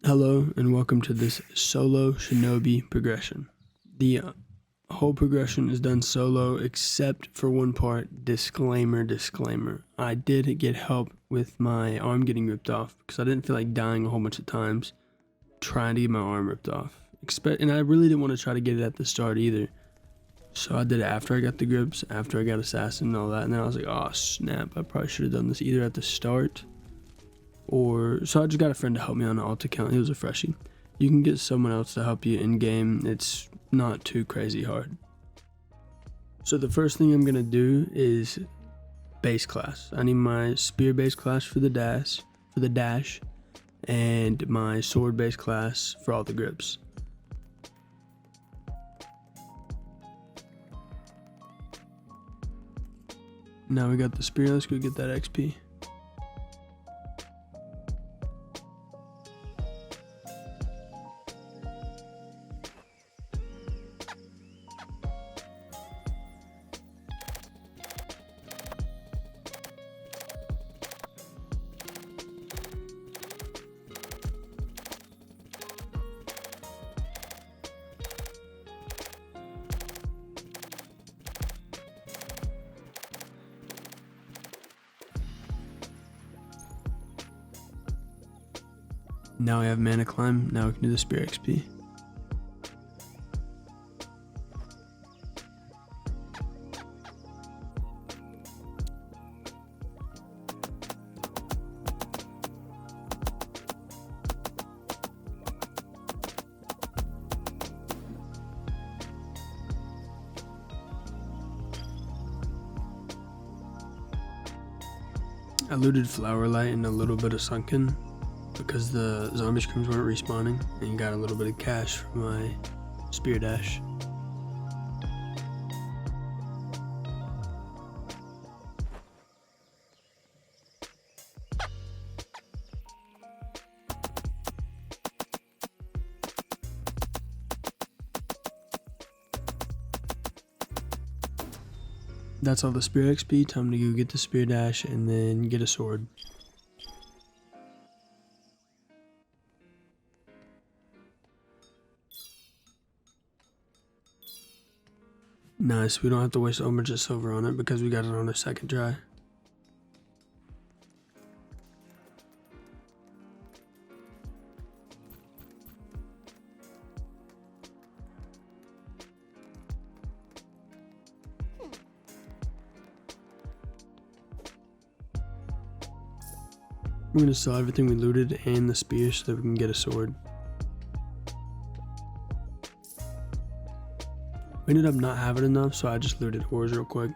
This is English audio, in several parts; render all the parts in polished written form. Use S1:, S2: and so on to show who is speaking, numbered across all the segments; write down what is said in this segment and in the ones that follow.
S1: Hello and welcome to this solo Shinobi progression. The whole progression is done solo except for one part. Disclaimer. I did get help with my arm getting ripped off because I didn't feel like dying a whole bunch of times trying to get my arm ripped off. And I really didn't want to try to get it at the start either. So I did it after I got the grips, after I got assassin and all that, and then I was like, oh snap, I probably should have done this either at the start so I just got a friend to help me on an alt account. He was a freshie. You can get someone else to help you in game. It's not too crazy hard. So the first thing I'm gonna do is base class. I need my spear base class for the dash, and my sword base class for all the grips. Now we got the spear. Let's go get that XP. Now we have mana climb. Now we can do the spear XP. I looted Flower Light and a little bit of Sunken because the zombie screams weren't respawning, and got a little bit of cash for my spear dash. That's all the spear XP. Time to go get the spear dash and then get a sword. Nice, we don't have to waste so much of silver on it because we got it on our second try. We're going to sell everything we looted and the spear so that we can get a sword. We ended up not having enough, so I just looted ores real quick.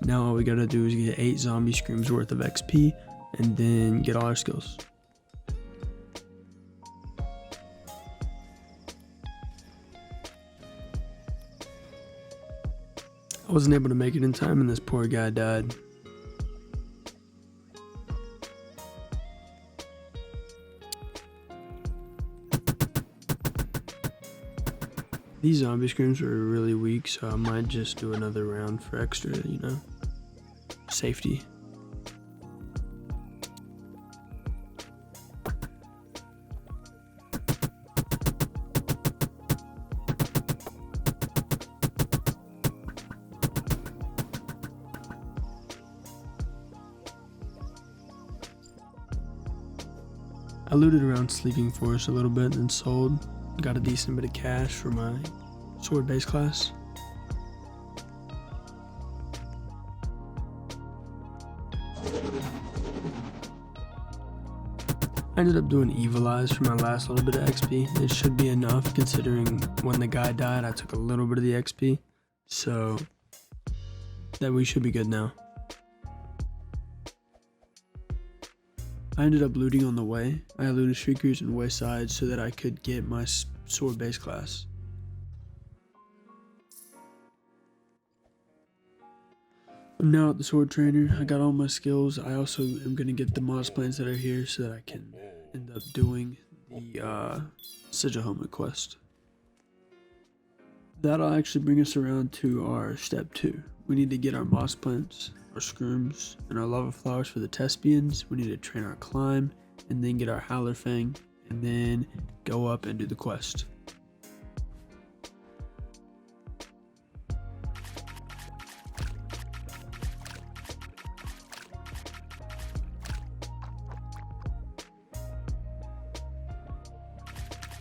S1: Now all we gotta do is get 8 zombie screams worth of XP and then get all our skills. I wasn't able to make it in time and this poor guy died. These zombie screams were really weak, so I might just do another round for extra, safety. I looted around Sleeping Forest a little bit and sold. Got a decent bit of cash for my sword base class. I ended up doing Evil Eyes for my last little bit of XP. It should be enough considering when the guy died I took a little bit of the XP. So that we should be good now. I ended up looting on the way. I looted Shriekers and Wayside so that I could get my sword base class. I'm now at the sword trainer. I got all my skills. I also am going to get the moss plants that are here so that I can end up doing the Sigoma quest. That'll actually bring us around to our step 2. We need to get our moss plants, our scrooms, and our lava flowers for the Tespians. We need to train our climb, and then get our Howler Fang, and then go up and do the quest.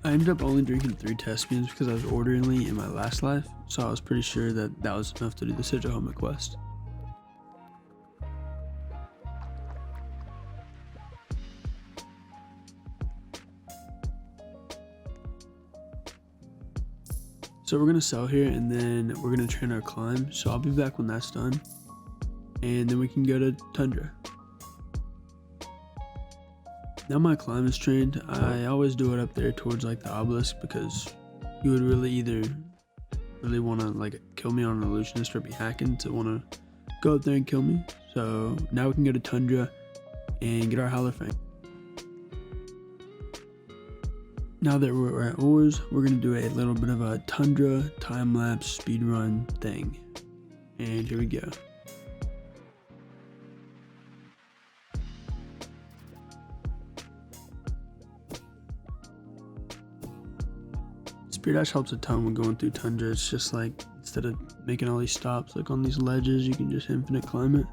S1: I ended up only drinking 3 Tespians because I was orderly in my last life, so I was pretty sure that that was enough to do the Sigoma quest. So we're going to sell here, and then we're going to train our climb, so I'll be back when that's done, and then we can go to Tundra. Now my climb is trained, I always do it up there towards like the obelisk because you would really want to like kill me on an illusionist or be hacking to want to go up there and kill me. So now we can go to Tundra and get our Howler Fang. Now that we're at ores, we're going to do a little bit of a Tundra time-lapse speedrun thing. And here we go. Spear dash helps a ton when going through Tundra. It's just like, instead of making all these stops like on these ledges, you can just infinite climb it.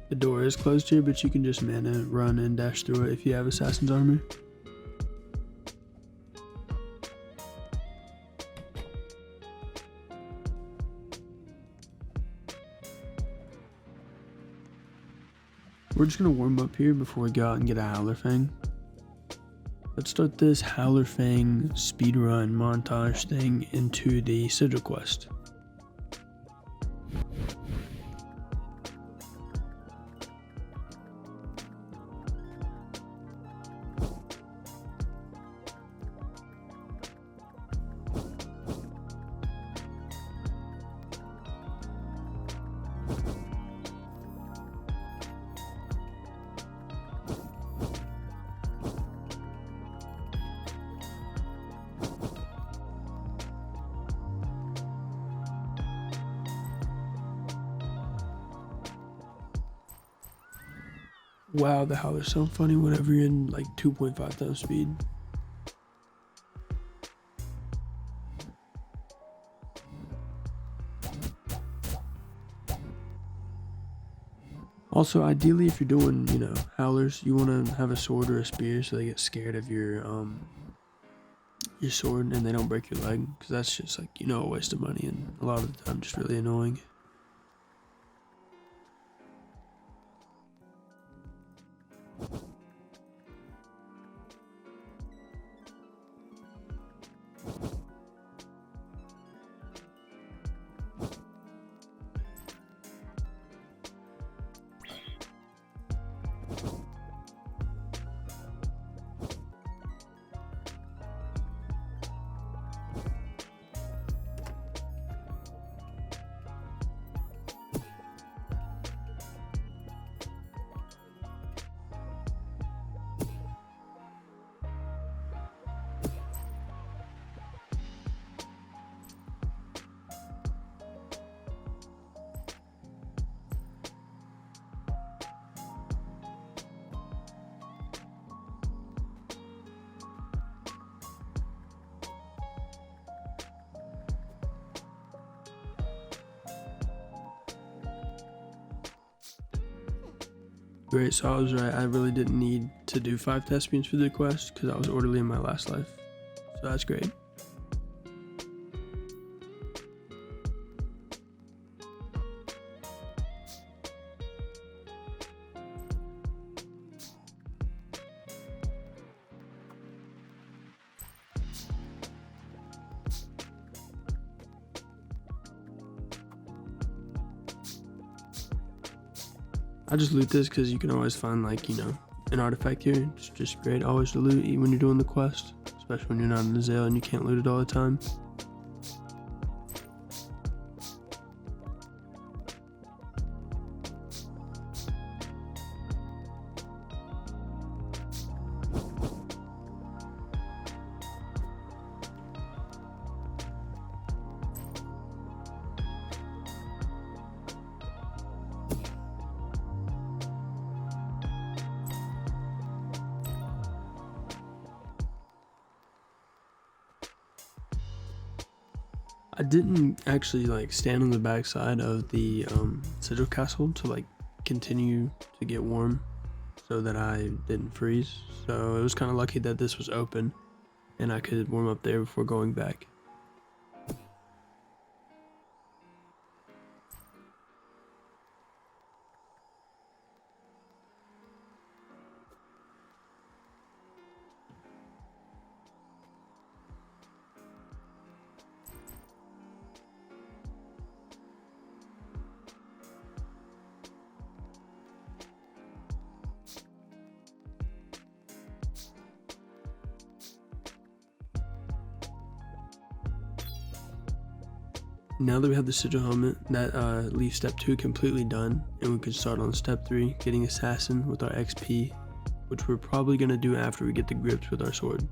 S1: The door is closed here, but you can just mana, run, and dash through it if you have Assassin's Armor. We're just going to warm up here before we go out and get a Howler Fang. Let's start this Howler Fang speedrun montage thing into the Sigil quest. Wow, the Howler's so funny whenever you're in like 2.5 times speed. Also, ideally, if you're doing, howlers, you want to have a sword or a spear so they get scared of your sword and they don't break your leg, because that's just like, a waste of money and a lot of the time just really annoying. Great, so I was right. I really didn't need to do 5 thespians for the quest because I was orderly in my last life. So that's great. I just loot this because you can always find, like, an artifact here. It's just great always to loot even when you're doing the quest, especially when you're not in the Zale and you can't loot it all the time. I didn't actually stand on the backside of the sigil castle to continue to get warm so that I didn't freeze. So it was kind of lucky that this was open and I could warm up there before going back. Now that we have the sigil helmet, that leaves step 2 completely done, and we can start on step 3, getting assassin with our XP, which we're probably going to do after we get the grips with our sword.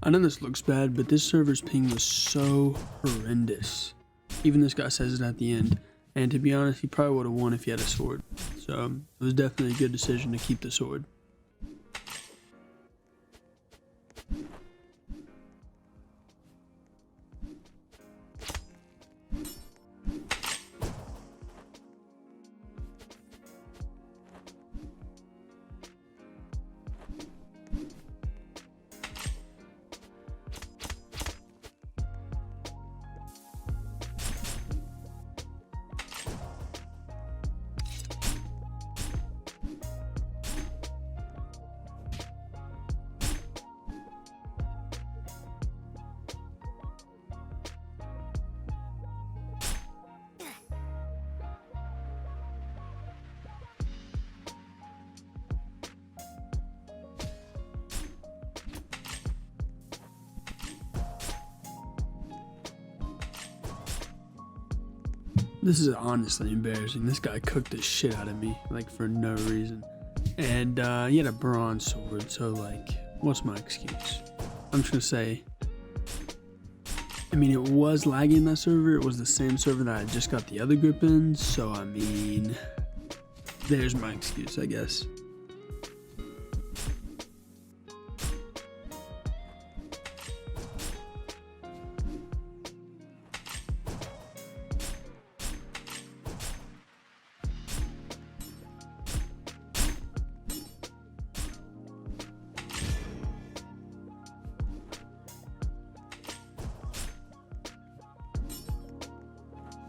S1: I know this looks bad, but this server's ping was so horrendous. Even this guy says it at the end. And to be honest, he probably would have won if he had a sword. So it was definitely a good decision to keep the sword. This is honestly embarrassing. This guy cooked the shit out of me, like, for no reason. And he had a bronze sword, so, like, what's my excuse? I'm just gonna say, I mean, it was lagging in that server. It was the same server that I just got the other grip in, so, I mean, there's my excuse, I guess.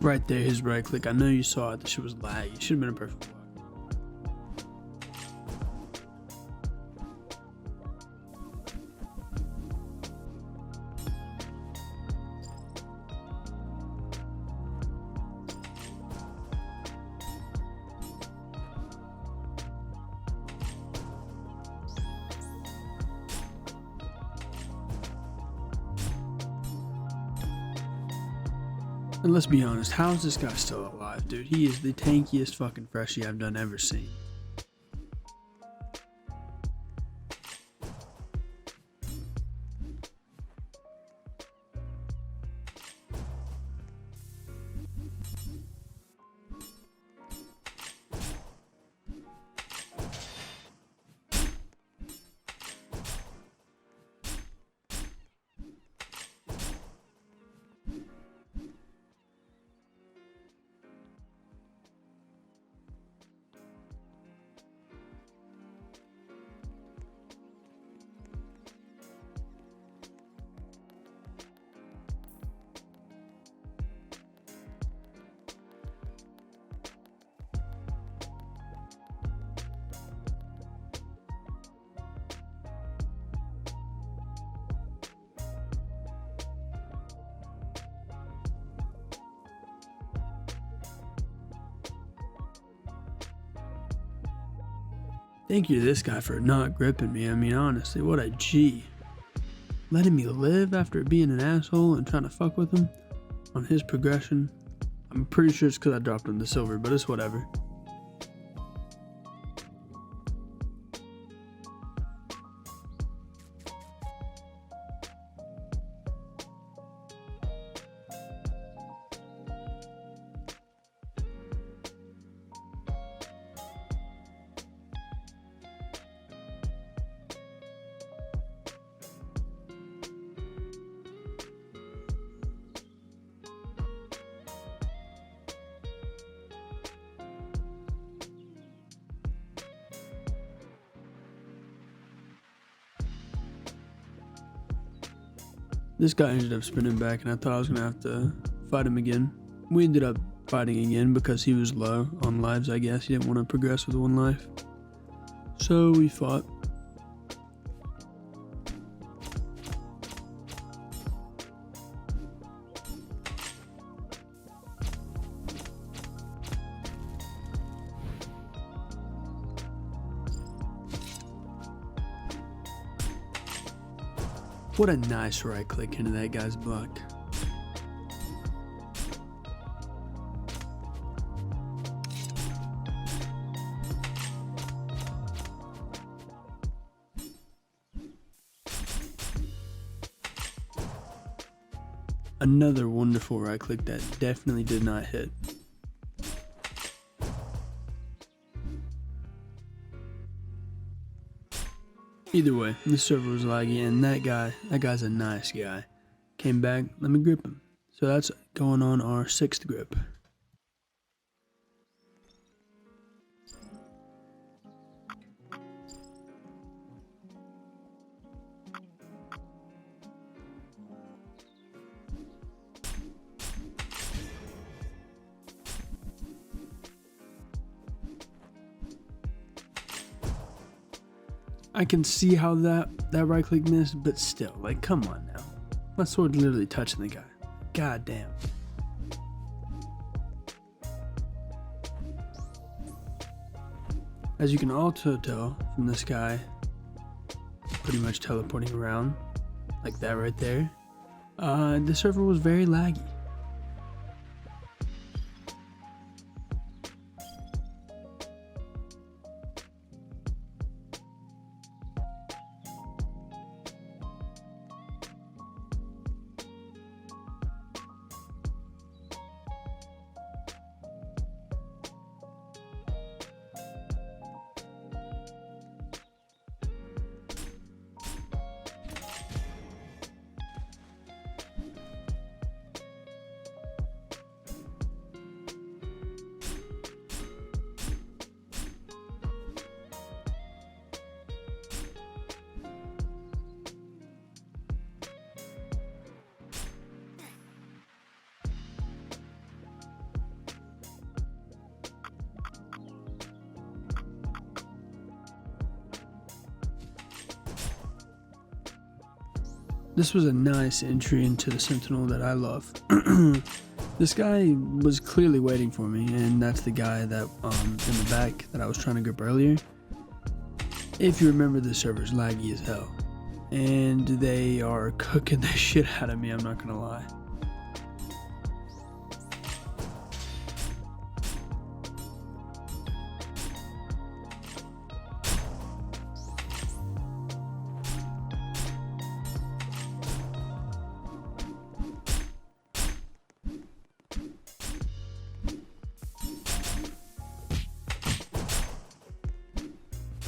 S1: Right there, his right click. I know you saw it. The shit was laggy. It should have been a perfect block. And let's be honest, how is this guy still alive, dude? He is the tankiest fucking freshie I've ever seen. Thank you to this guy for not gripping me. I mean, honestly, what a G. Letting me live after being an asshole and trying to fuck with him on his progression. I'm pretty sure it's because I dropped him the silver, but it's whatever. This guy ended up spinning back, and I thought I was going to have to fight him again. We ended up fighting again because he was low on lives, I guess. He didn't want to progress with one life. So we fought. What a nice right click into that guy's block. Another wonderful right click that definitely did not hit. Either way, this server was laggy, and that guy's a nice guy. Came back, let me grip him. So that's going on our 6th grip. I can see how that right click missed, but still, like, come on now. My sword literally touching the guy. God damn. As you can also tell from this guy pretty much teleporting around like that right there, the server was very laggy. This was a nice entry into the Sentinel that I love. This guy was clearly waiting for me, and that's the guy that in the back that I was trying to grip earlier. If you remember, the server's laggy as hell, and they are cooking the shit out of me, I'm not gonna lie.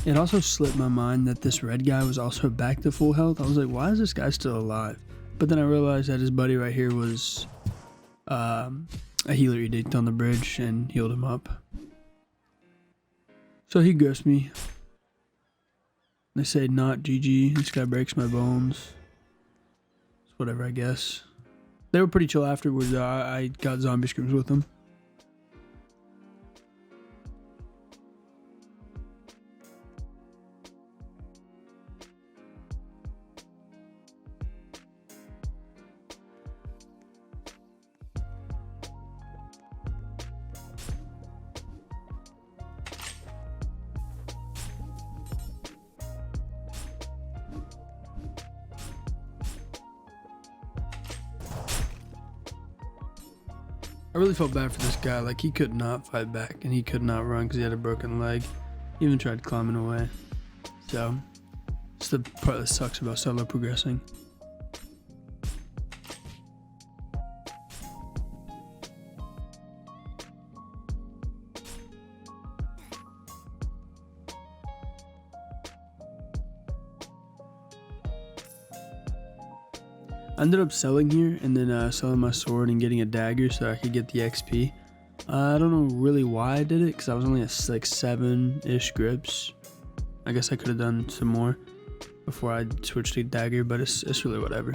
S1: It also slipped my mind that this red guy was also back to full health. I was like, why is this guy still alive? But then I realized that his buddy right here was a healer edict on the bridge and healed him up. So he ghosted me. They say not GG. This guy breaks my bones. It's whatever, I guess. They were pretty chill afterwards. I got zombie screams with them. I really felt bad for this guy. Like, he could not fight back and he could not run because he had a broken leg. He even tried climbing away. So it's the part that sucks about solo progressing. I ended up selling here and then selling my sword and getting a dagger so I could get the XP. I don't know really why I did it because I was only at like 7-ish grips. I guess I could have done some more before I switched to dagger, but it's really whatever.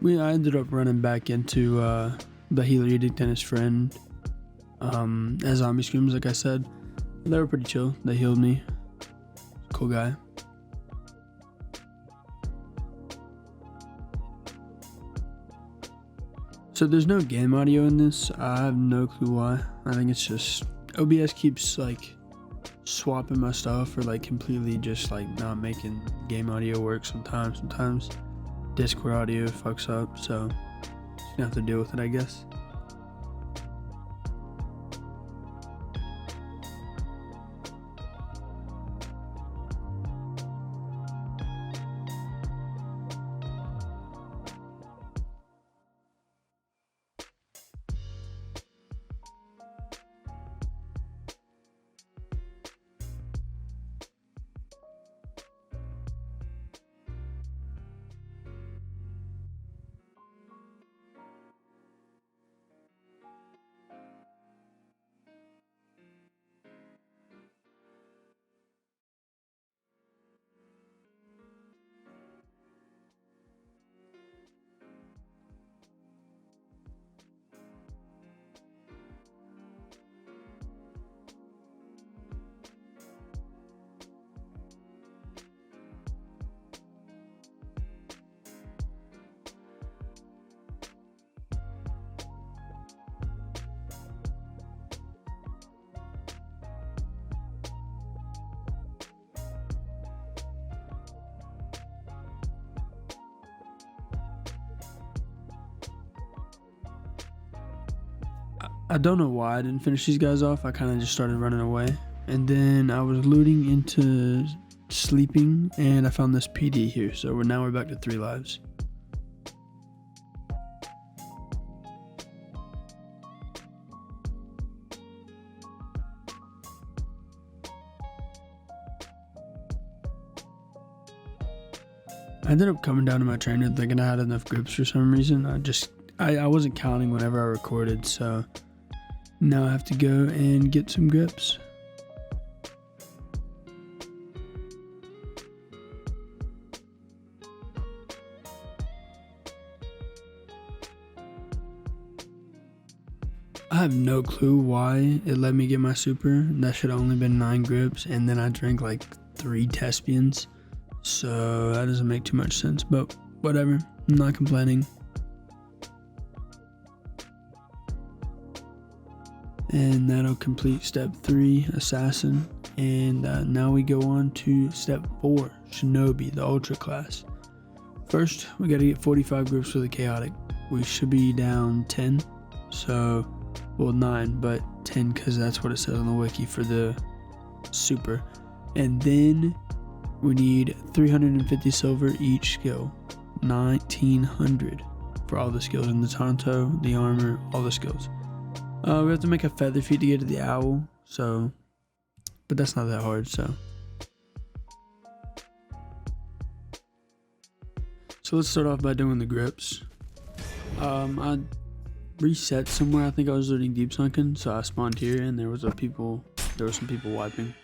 S1: I ended up running back into the healer edict and his friend as zombie screams, like I said. They were pretty chill. They healed me. Cool guy. So there's no game audio in this. I have no clue why. I think it's just OBS keeps like swapping my stuff or like completely just like not making game audio work sometimes. Sometimes Discord audio fucks up, so just gonna have to deal with it, I guess. I don't know why I didn't finish these guys off. I kind of just started running away. And then I was looting into sleeping, and I found this PD here. So we're back to 3 lives. I ended up coming down to my trainer thinking I had enough grips for some reason. I wasn't counting whenever I recorded, so now I have to go and get some grips. I have no clue why it let me get my super. That should have only been 9 grips, and then I drank like 3 Tespians. So that doesn't make too much sense, but whatever, I'm not complaining. And that'll complete step 3, Assassin. And now we go on to step 4, Shinobi, the Ultra class. First, we gotta get 45 grips for the Chaotic. We should be down 10, so, well 9, but 10 because that's what it says on the wiki for the super. And then we need 350 silver each skill, 1900 for all the skills in the Tonto, the armor, all the skills. We have to make a feather feet to get to the owl, so, but that's not that hard, so. So let's start off by doing the grips. I reset somewhere. I think I was looting deep sunken, so I spawned here and there were some people wiping.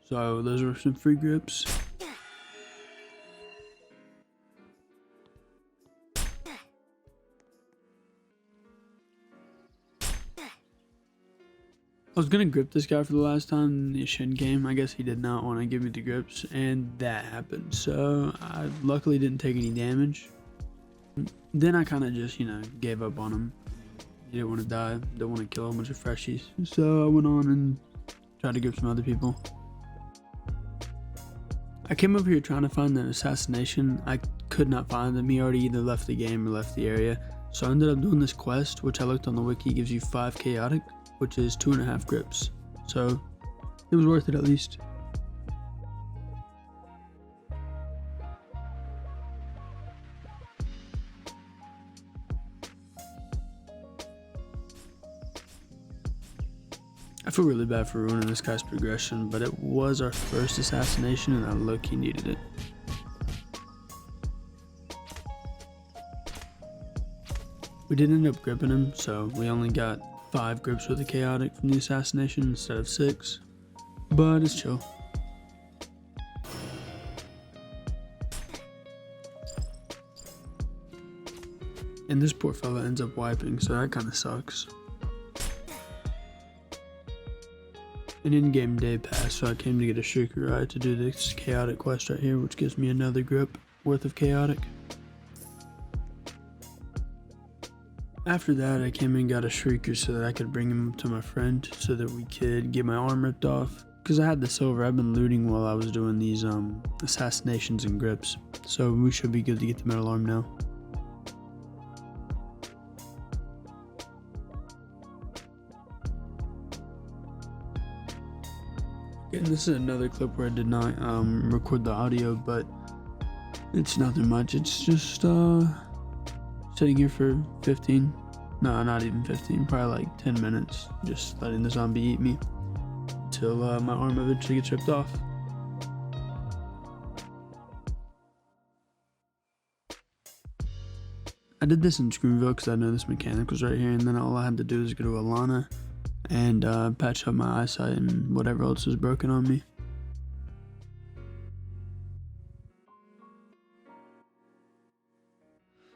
S1: So those were some free grips. I was gonna grip this guy for the last time in the Shin game. I guess he did not want to give me the grips, and that happened. So I luckily didn't take any damage. Then I kind of just, gave up on him. He didn't want to die, didn't want to kill a bunch of freshies. So I went on and tried to grip some other people. I came over here trying to find an assassination. I could not find him. He already either left the game or left the area. So I ended up doing this quest, which I looked on the wiki, gives you 5 chaotic, which is 2.5 grips. So it was worth it at least. I feel really bad for ruining this guy's progression, but it was our first assassination and I low-key needed it. We did end up gripping him, so we only got 5 grips with the chaotic from the assassination instead of 6, but it's chill. And this poor fella ends up wiping, so that kind of sucks. An in-game day passed, so I came to get a Shrieker Eye to do this chaotic quest right here, which gives me another grip worth of chaotic. After that, I came and got a Shrieker so that I could bring him to my friend so that we could get my arm ripped off. Because I had the silver, I've been looting while I was doing these assassinations and grips. So we should be good to get the metal arm now. And this is another clip where I did not record the audio, but it's nothing much. It's just sitting here for 15, no, not even 15, probably like 10 minutes, just letting the zombie eat me until my arm eventually gets ripped off. I did this in Screamville because I know this mechanic was right here, and then all I had to do is go to Alana and patch up my eyesight and whatever else was broken on me.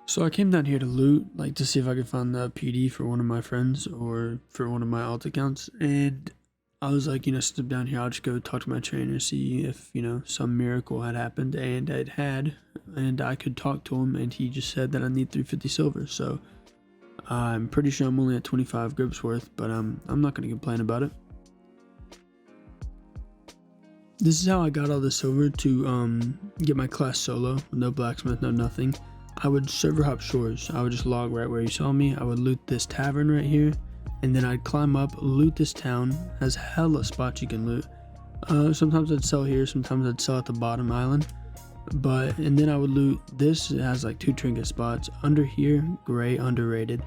S1: So I came down here to loot, like to see if I could find the PD for one of my friends or for one of my alt accounts, and I was like, since I'm down here, I'll just go talk to my trainer, see if, some miracle had happened, and it had, and I could talk to him, and he just said that I need 350 silver, so I'm pretty sure I'm only at 25 grips worth, but I'm not going to complain about it. This is how I got all the silver to get my class solo, no blacksmith, no nothing. I would server hop shores. I would just log right where you saw me. I would loot this tavern right here, and then I'd climb up, loot this town. Has hella spots you can loot. Sometimes I'd sell here, sometimes I'd sell at the bottom island. And then I would loot this. It has like 2 trinket spots. Under here, gray, underrated.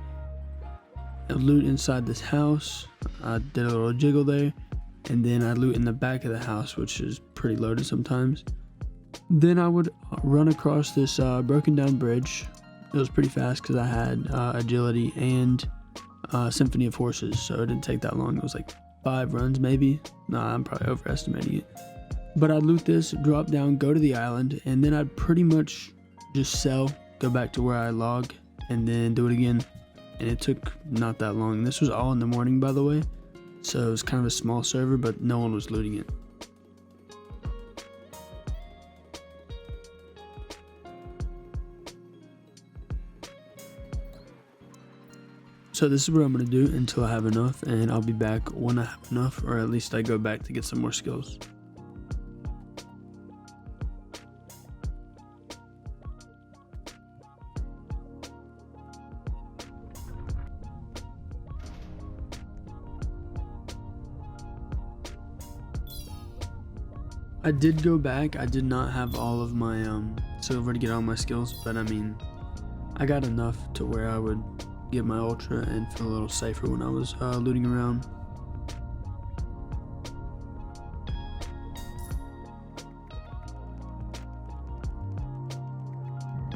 S1: I'd loot inside this house. I did a little jiggle there. And then I'd loot in the back of the house, which is pretty loaded sometimes. Then I would run across this broken down bridge. It was pretty fast because I had agility and Symphony of Horses, so it didn't take that long. It was like 5 runs maybe. Nah, I'm probably overestimating it. But I'd loot this, drop down, go to the island, and then I'd pretty much just sell, go back to where I log, and then do it again. And it took not that long. This was all in the morning, by the way, so it was kind of a small server, but no one was looting it. So this is what I'm going to do until I have enough, and I'll be back when I have enough, or at least I go back to get some more skills. I did go back. I did not have all of my silver to get all my skills, but I mean, I got enough to where I would get my ultra and feel a little safer when I was looting around.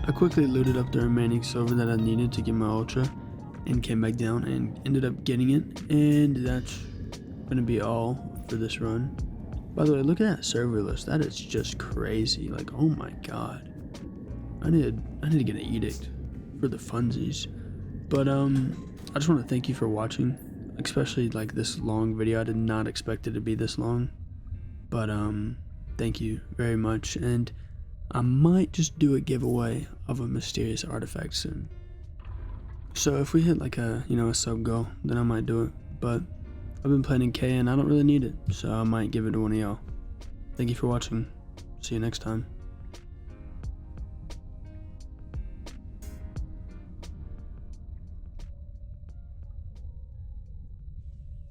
S1: I quickly looted up the remaining silver that I needed to get my ultra and came back down and ended up getting it, and that's gonna be all for this run. By the way, look at that server list. That is just crazy. Like, oh my god. I need to get an edict for the funsies. But I just want to thank you for watching, especially like this long video. I did not expect it to be this long. But thank you very much, and I might just do a giveaway of a mysterious artifact soon. So if we hit like a sub goal, then I might do it. But I've been playing in K and I don't really need it, so I might give it to one of y'all. Thank you for watching. See you next time.